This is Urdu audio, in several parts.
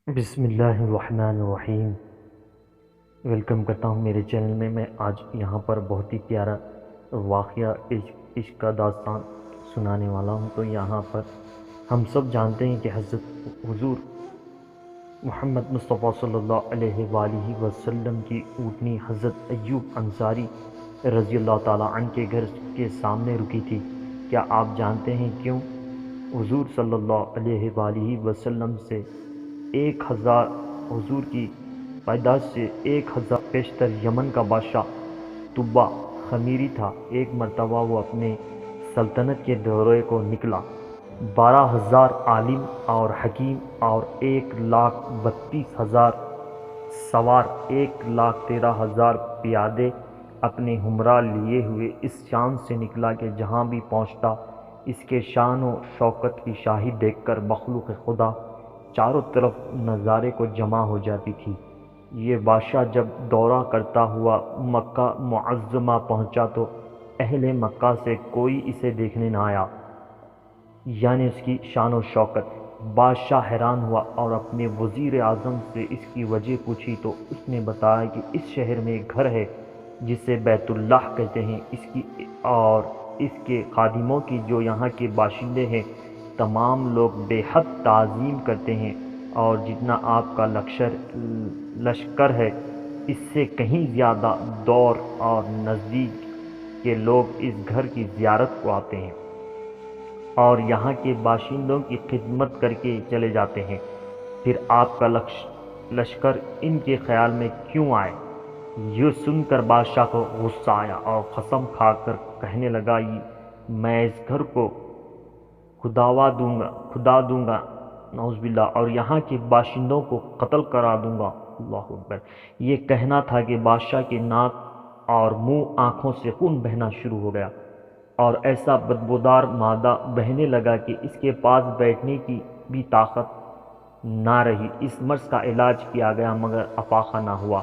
بسم اللہ الرحمن الرحیم۔ ویلکم کرتا ہوں میرے چینل میں آج یہاں پر بہت ہی پیارا واقعہ عشق کا داستان سنانے والا ہوں۔ تو یہاں پر ہم سب جانتے ہیں کہ حضرت حضور محمد مصطفیٰ صلی اللہ علیہ وآلہ وسلم کی اونٹنی حضرت ایوب انصاری رضی اللہ تعالیٰ عنہ کے گھر کے سامنے رکی تھی۔ کیا آپ جانتے ہیں کیوں؟ حضور صلی اللہ علیہ وآلہ وسلم سے 1000 حضور کی پیدائش سے 1000 پیشتر یمن کا بادشاہ طبع خمیری تھا۔ ایک مرتبہ وہ اپنے سلطنت کے دورے کو نکلا۔ 12,000 عالم اور حکیم اور 1,32,000 سوار، 1,13,000 پیادے اپنے ہمراہ لیے ہوئے اس شان سے نکلا کہ جہاں بھی پہنچتا اس کے شان و شوکت کی شاہی دیکھ کر مخلوق خدا چاروں طرف نظارے کو جمع ہو جاتی تھی۔ یہ بادشاہ جب دورہ کرتا ہوا مکہ معظمہ پہنچا تو اہل مکہ سے کوئی اسے دیکھنے نہ آیا، یعنی اس کی شان و شوکت۔ بادشاہ حیران ہوا اور اپنے وزیر اعظم سے اس کی وجہ پوچھی تو اس نے بتایا کہ اس شہر میں ایک گھر ہے جسے بیت اللہ کہتے ہیں، اور اس کے خادموں کی جو یہاں کے باشندے ہیں تمام لوگ بے حد تعظیم کرتے ہیں، اور جتنا آپ کا لشکر ہے اس سے کہیں زیادہ دور اور نزدیک کے لوگ اس گھر کی زیارت کو آتے ہیں اور یہاں کے باشندوں کی خدمت کر کے چلے جاتے ہیں۔ پھر آپ کا لشکر ان کے خیال میں کیوں آئے؟ یہ سن کر بادشاہ کو غصہ آیا اور قسم کھا کر کہنے لگا، میں اس گھر کو کھدا دوں گا نعوذ باللہ، اور یہاں کے باشندوں کو قتل کرا دوں گا۔ اللہ اکبر۔ یہ کہنا تھا کہ بادشاہ کے ناک اور منہ آنکھوں سے خون بہنا شروع ہو گیا اور ایسا بدبودار مادہ بہنے لگا کہ اس کے پاس بیٹھنے کی بھی طاقت نہ رہی۔ اس مرض کا علاج کیا گیا مگر افاقہ نہ ہوا۔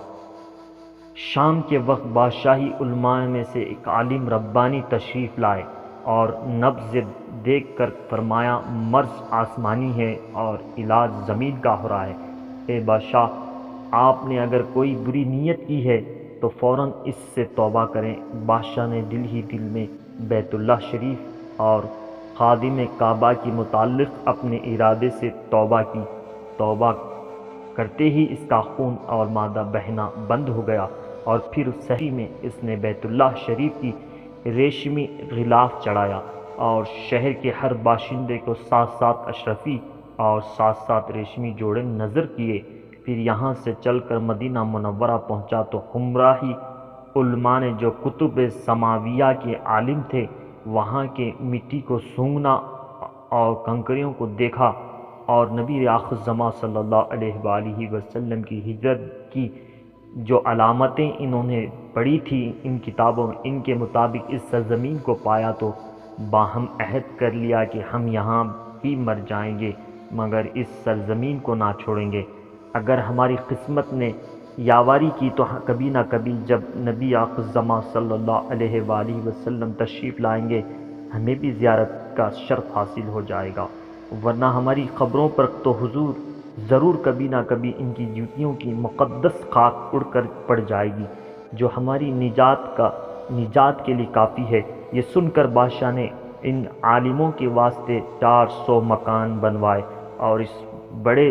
شام کے وقت بادشاہی علماء میں سے ایک عالم ربانی تشریف لائے اور نبض دیکھ کر فرمایا، مرض آسمانی ہے اور علاج زمین کا ہو رہا ہے۔ اے بادشاہ، آپ نے اگر کوئی بری نیت کی ہے تو فوراً اس سے توبہ کریں۔ بادشاہ نے دل ہی دل میں بیت اللہ شریف اور خادم کعبہ کے متعلق اپنے ارادے سے توبہ کی۔ توبہ کرتے ہی اس کا خون اور مادہ بہنا بند ہو گیا، اور پھر صحیح میں اس نے بیت اللہ شریف کی ریشمی غلاف چڑھایا اور شہر کے ہر باشندے کو 7 اشرفی اور 7 ریشمی جوڑے نظر کیے۔ پھر یہاں سے چل کر مدینہ منورہ پہنچا تو ہمراہی علماء نے جو کتب سماویہ کے عالم تھے وہاں کے مٹی کو سونگھنا اور کنکریوں کو دیکھا، اور نبی آخر زماں صلی اللہ علیہ وآلہ وسلم کی ہجرت کی جو علامتیں انہوں نے پڑھی تھی ان کتابوں میں، ان کے مطابق اس سرزمین کو پایا تو باہم عہد کر لیا کہ ہم یہاں بھی مر جائیں گے مگر اس سرزمین کو نہ چھوڑیں گے۔ اگر ہماری قسمت نے یاوری کی تو کبھی نہ کبھی جب نبی آخر زماں صلی اللہ علیہ وآلہ وسلم تشریف لائیں گے ہمیں بھی زیارت کا شرف حاصل ہو جائے گا، ورنہ ہماری قبروں پر تو حضور ضرور کبھی نہ کبھی ان کی جوتیوں کی مقدس خاک اڑ کر پڑ جائے گی جو ہماری نجات کے لیے کافی ہے۔ یہ سن کر بادشاہ نے ان عالموں کے واسطے 400 مکان بنوائے اور اس بڑے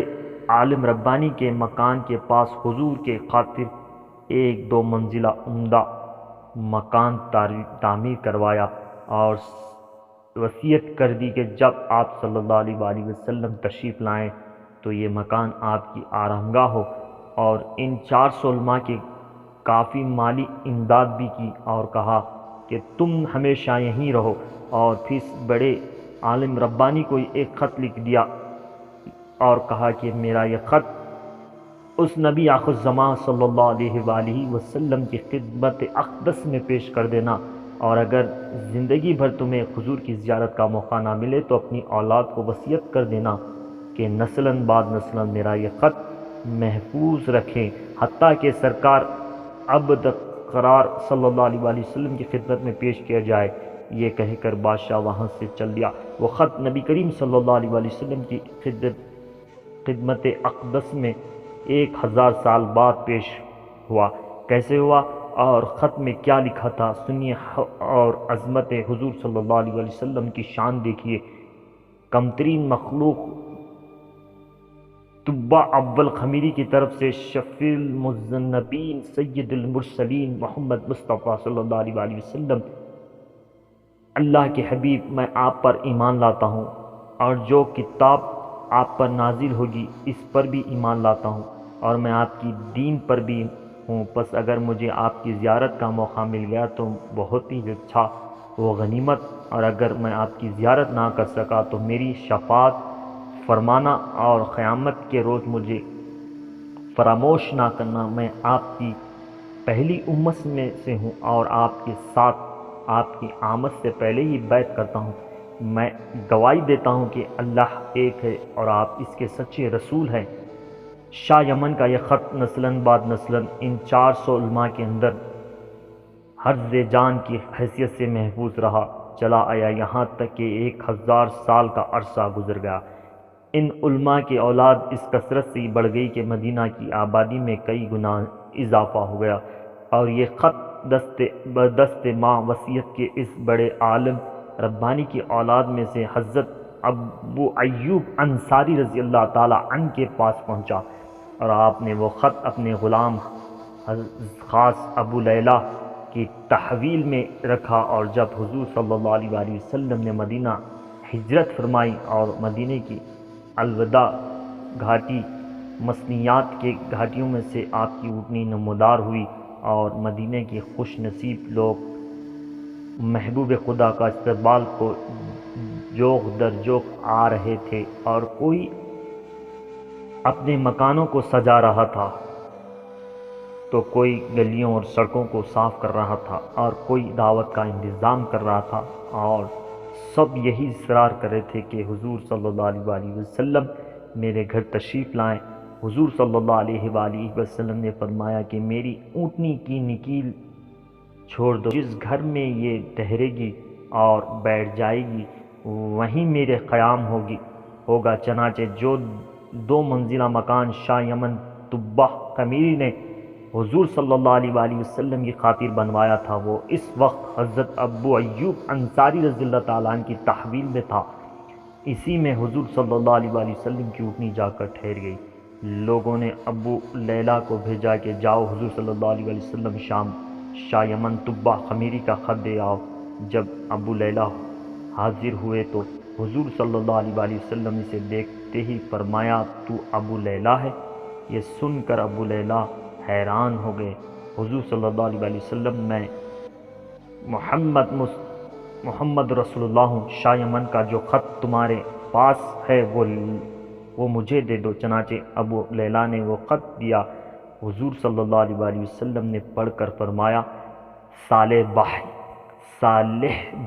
عالم ربانی کے مکان کے پاس حضور کے خاطر 1-2 منزلہ عمدہ مکان تعمیر کروایا اور وصیت کر دی کہ جب آپ صلی اللہ علیہ وآلہ وسلم تشریف لائیں تو یہ مکان آپ کی آرامگاہ ہو، اور ان 400 علماء کی کافی مالی امداد بھی کی اور کہا کہ تم ہمیشہ یہیں رہو، اور پھر اس بڑے عالم ربانی کو ایک خط لکھ دیا اور کہا کہ میرا یہ خط اس نبی آخر زمان صلی اللہ علیہ وآلہ وسلم کی خدمت اقدس میں پیش کر دینا، اور اگر زندگی بھر تمہیں حضور کی زیارت کا موقع نہ ملے تو اپنی اولاد کو وصیت کر دینا کہ نسلاً بعد نسلاً میرا یہ خط محفوظ رکھیں حتیٰ کہ سرکار عبد قرار صلی اللہ علیہ وآلہ وسلم کی خدمت میں پیش کیا جائے۔ یہ کہہ کر بادشاہ وہاں سے چل دیا۔ وہ خط نبی کریم صلی اللہ علیہ وآلہ وسلم کی خدمت خدمت اقدس میں 1000 سال بعد پیش ہوا۔ کیسے ہوا اور خط میں کیا لکھا تھا سنیے، اور عظمت حضور صلی اللہ علیہ وسلم کی شان دیکھیے۔ کمترین مخلوق طبع اول خمیری کی طرف سے شفیع المذنبین سید المرسلین محمد مصطفیٰ صلی اللہ علیہ وسلم، اللہ کے حبیب، میں آپ پر ایمان لاتا ہوں اور جو کتاب آپ پر نازل ہوگی اس پر بھی ایمان لاتا ہوں، اور میں آپ کی دین پر بھی ہوں، پس اگر مجھے آپ کی زیارت کا موقع مل گیا تو بہت ہی اچھا، وہ غنیمت، اور اگر میں آپ کی زیارت نہ کر سکا تو میری شفاعت فرمانا اور قیامت کے روز مجھے فراموش نہ کرنا۔ میں آپ کی پہلی امت میں سے ہوں اور آپ کے ساتھ آپ کی آمد سے پہلے ہی بیعت کرتا ہوں۔ میں گواہی دیتا ہوں کہ اللہ ایک ہے اور آپ اس کے سچے رسول ہیں۔ شاہ یمن کا یہ خط نسلاً بعد نسلاً ان 400 علماء کے اندر حرز جان کی حیثیت سے محفوظ رہا چلا آیا، یہاں تک کہ 1000 سال کا عرصہ گزر گیا۔ ان علماء کی اولاد اس کثرت سے بڑھ گئی کہ مدینہ کی آبادی میں کئی گنا اضافہ ہو گیا، اور یہ خط دست ماں وصیت کے اس بڑے عالم ربانی کی اولاد میں سے حضرت ابو ایوب انصاری رضی اللہ تعالی عنہ کے پاس پہنچا، اور آپ نے وہ خط اپنے غلام خاص ابو لیلہ کی تحویل میں رکھا، اور جب حضور صلی اللہ علیہ وسلم نے مدینہ ہجرت فرمائی اور مدینہ کی الوداع گھاٹی مسنیات کے گھاٹیوں میں سے آپ کی اونٹنی نمودار ہوئی، اور مدینہ کے خوش نصیب لوگ محبوب خدا کا استقبال کو جوق در جوق آ رہے تھے، اور کوئی اپنے مکانوں کو سجا رہا تھا تو کوئی گلیوں اور سڑکوں کو صاف کر رہا تھا، اور کوئی دعوت کا انتظام کر رہا تھا، اور سب یہی اصرار کر رہے تھے کہ حضور صلی اللہ علیہ وسلم میرے گھر تشریف لائیں۔ حضور صلی اللہ علیہ وسلم نے فرمایا کہ میری اونٹنی کی نکیل چھوڑ دو، جس گھر میں یہ ٹھہرے گی اور بیٹھ جائے گی وہیں میرے قیام ہوگا۔ چنانچہ جو 2 منزلہ مکان شاہ یمن طبع خمیری نے حضور صلی اللہ علیہ وسلم کی خاطر بنوایا تھا، وہ اس وقت حضرت ابو ایوب انصاری رضی اللہ تعالیٰ عنہ کی تحویل میں تھا۔ اسی میں حضور صلی اللہ علیہ وسلم کی اونٹنی جا کر ٹھہر گئی۔ لوگوں نے ابو لیلہ کو بھیجا کہ جاؤ حضور صلی اللہ علیہ وسلم شام شاہ یمن طبع خمیری کا خط دے آؤ۔ جب ابو لیلہ حاضر ہوئے تو حضور صلی اللہ علیہ وسلم اسے دیکھتے ہی فرمایا تو ابو لیلہ ہے؟ یہ سن کر ابو لیلہ حیران ہو گئے۔ حضور صلی اللہ علیہ وسلم میں محمد رسول اللہ ہوں، شاہ یمن کا جو خط تمہارے پاس ہے وہ مجھے دے دو۔ چنانچہ ابو لیلہ نے وہ خط دیا۔ حضور صلی اللہ علیہ وسلم نے پڑھ کر فرمایا صالح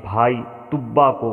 بھائی طبع کو